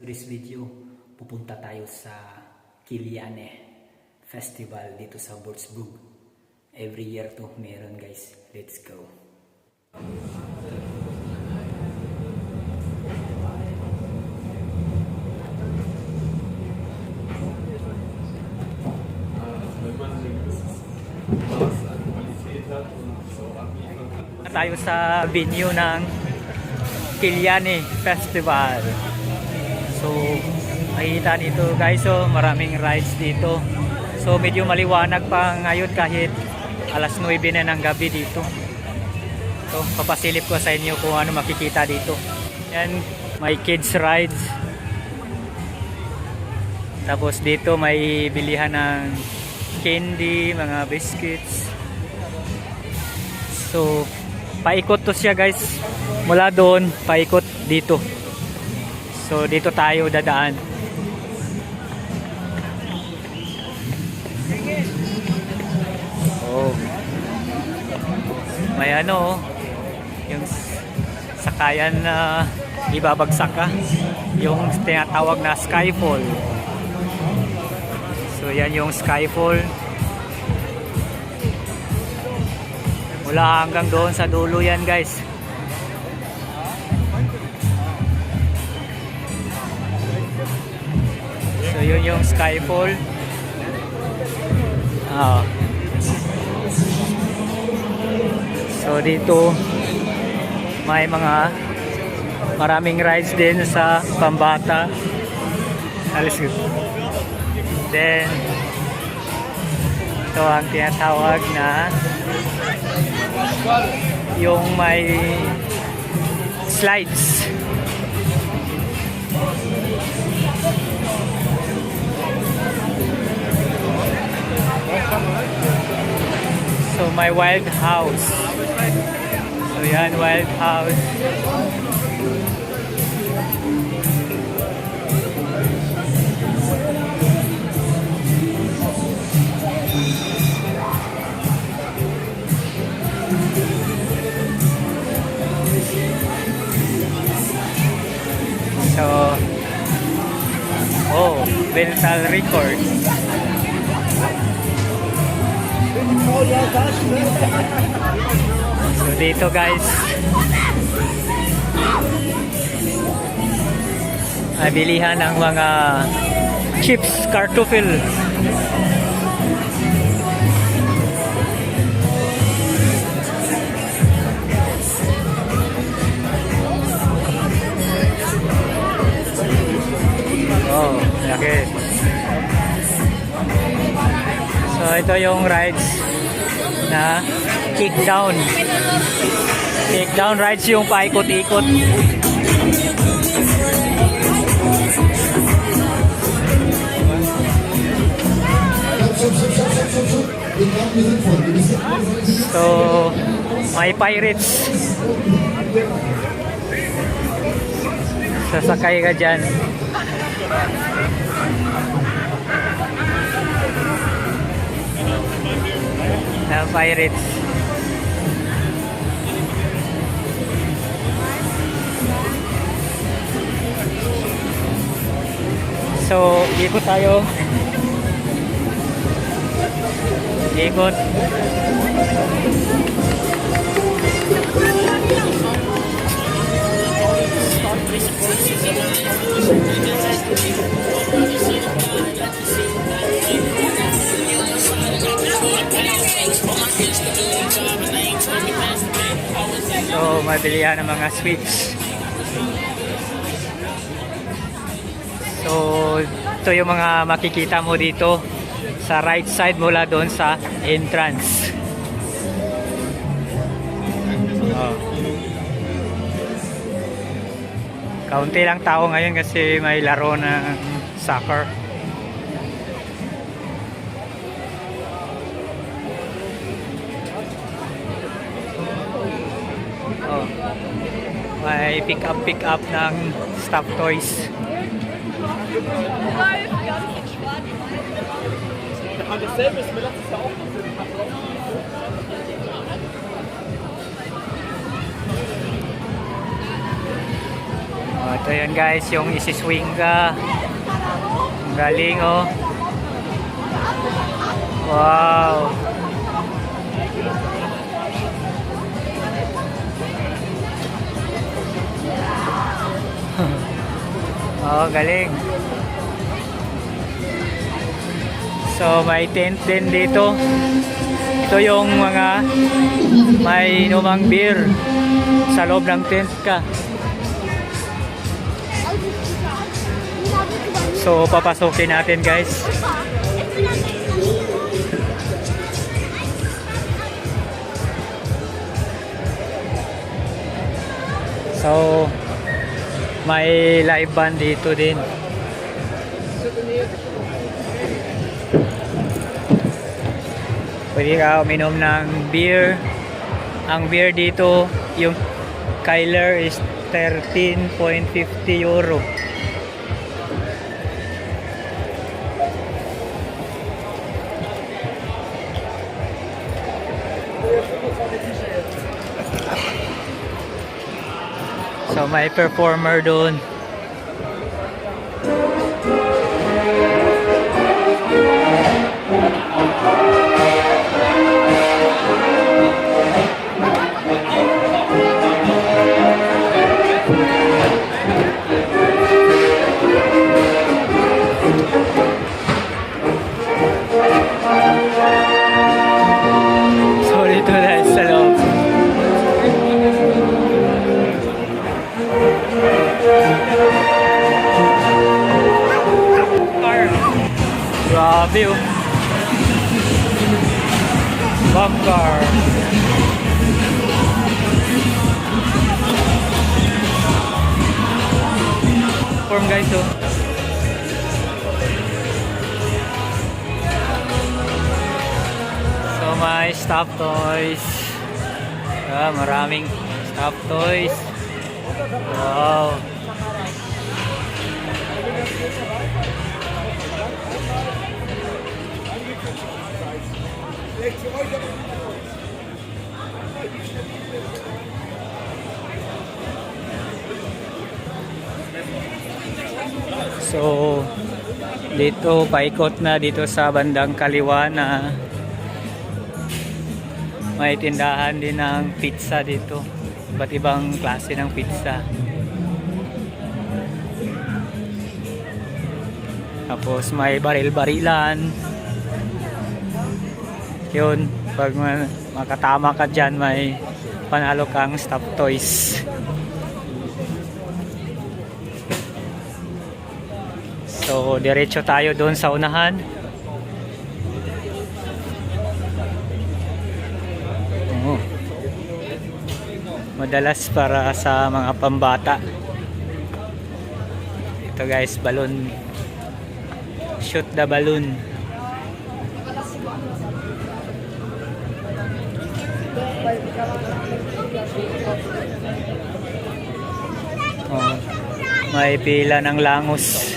This video, pupunta tayo sa Kiliane Festival dito sa Würzburg. Every year to meron guys. Let's go. Tayo sa venue ng Kiliane Festival. So, makikita nito guys, so maraming rides dito. So, medyo maliwanag pa ngayon kahit alas 9 na ng gabi dito. So, papasilip ko sa inyo kung ano makikita dito. Yan, may kids rides. Tapos dito may bilihan ng candy, mga biscuits. So, paikot to siya guys. Mula doon, paikot dito. So dito tayo dadaan. Oh. May ano, yung sakayan na ibabagsak ka, yung tinatawag na Skyfall. So yan yung Skyfall. Mula hanggang doon sa dulo yan guys. So yun yung Skyfall. So dito may maraming rides din sa pambata. Then ito ang tinatawag na yung may slides. So my wild house. So yan, wild house. So Beltal Record. So dito guys ay bilihan ng mga chips, kartofel. Oh, laki. So ito yung rides na kick down. Kick down rides yung paikot-ikot. So may pirates. Sasakay ka dyan. Na pirates. So, ikot tayo. Ikot. So, mabilihan ng mga sweets. So, ito yung mga makikita mo dito sa right side mula doon sa entrance. Kaunti lang tao ngayon kasi may laro ng soccer. May pick up ng stuffed toys. Dasselbe ist mir letztes Jahr auch passiert. Oh, ito yun guys, yung isiswing ka. Ang galing oh. Wow. Oh, galing. So may tent din dito. Ito yung mga may inumang beer sa loob ng tent ka. So papasukin natin guys. So may live band dito din. Pwede ka uminom ng beer. Ang beer dito, yung Kyler is 13.50 euro. So may performer doon. So dito na sa loob. Grabe oh. Bumper. Form guys oh. So may stuffed toys. Maraming stuffed toys. Wow. So dito paikot na dito sa bandang kaliwa na may tindahan din ng pizza dito. Iba't ibang klase ng pizza. Tapos may baril-barilan. Yun, pag makatama ka dyan, may panalo kang stuffed toys. So, diretso tayo doon sa unahan. Oh. Madalas para sa mga pambata. Ito guys, balloon. Shoot the balloon. Oh, may pila ng langos.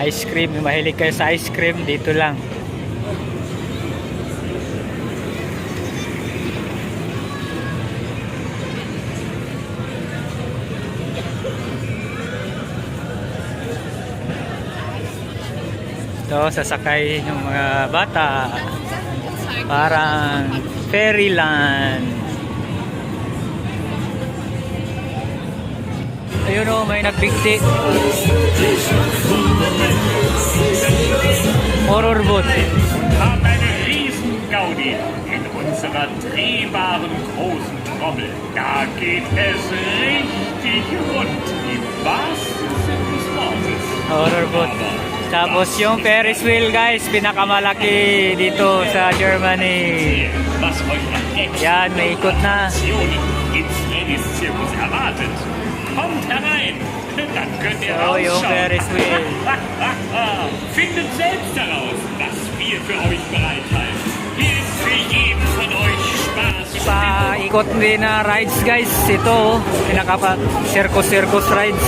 Ice cream, mahilig kayo sa ice cream, dito lang. Ito, sasakay ng mga bata. Parang fairyland. Ayun o, may nagbigti. Horror boat. Haben eine Riesen-Gaudi in unserer drehbaren großen Trommel. Da geht es richtig rund, im wahrsten Sinne des Wortes. Horror boat. Tapos yung Ferris wheel guys, pinakamalaki dito sa Germany. Was euch an Yan, may ikot na. Explosionen ins Tenniszirkus erwartet. Kommt herein, dann könnt ihr So, yung rausschauen. Ferris wheel. Findet selbst heraus, was wir für euch bereithalten. Hier ist für jeden von euch Spaß und paikot din na rides guys. Ito, pinaka circus rides.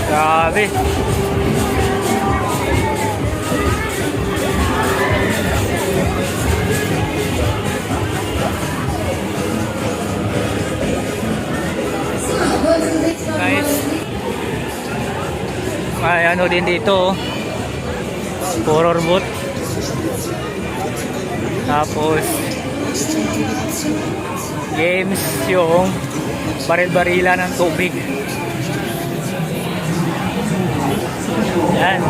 Grabe. Guys, may ano din dito, horror boat. Tapos games, yung baril-barila ng tubig. Yan,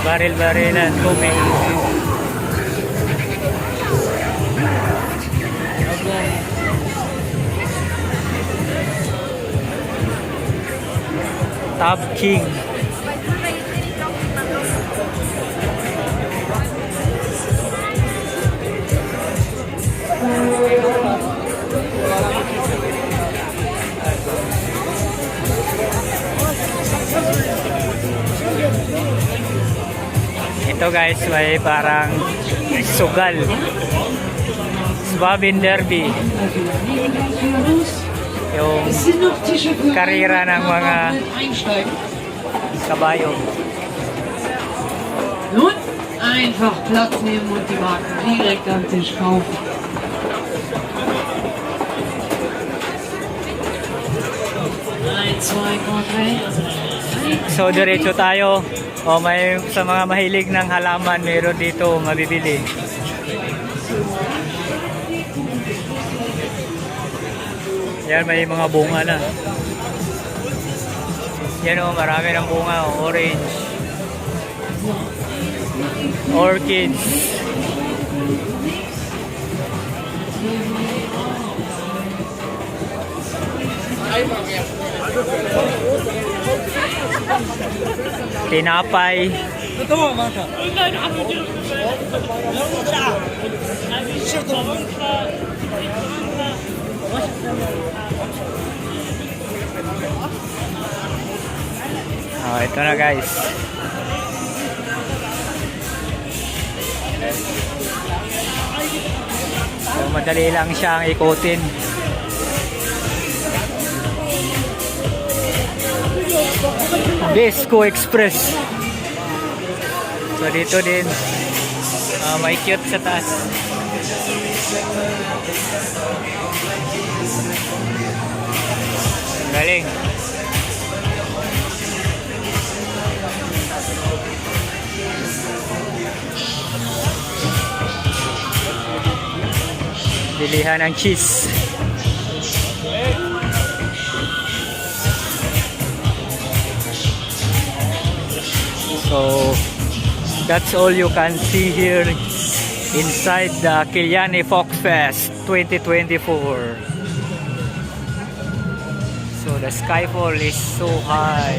baril-barila ng tubig. Top King. Ito guys, may parang sugal. Swabin Derby. Yung karera ng mga kabayo. Nun, einfach Platz nehmen und die Marken direkt am Tisch kaufen. Eins, zwei, drei. So diretso tayo. O may sa mga mahilig ng halaman, meron dito mabibili. Yan, may mga bunga na. Yan o, marami ng bunga. Orange, orchids. Tinapay. Oh, ito na guys. So, madali lang siyang ikutin. Disco Express. So dito din may cute sa taas. Galing. Bilihan ng cheese. So that's all you can see here inside the Kiliani Folk Fest 2024. So the skyfall is so high.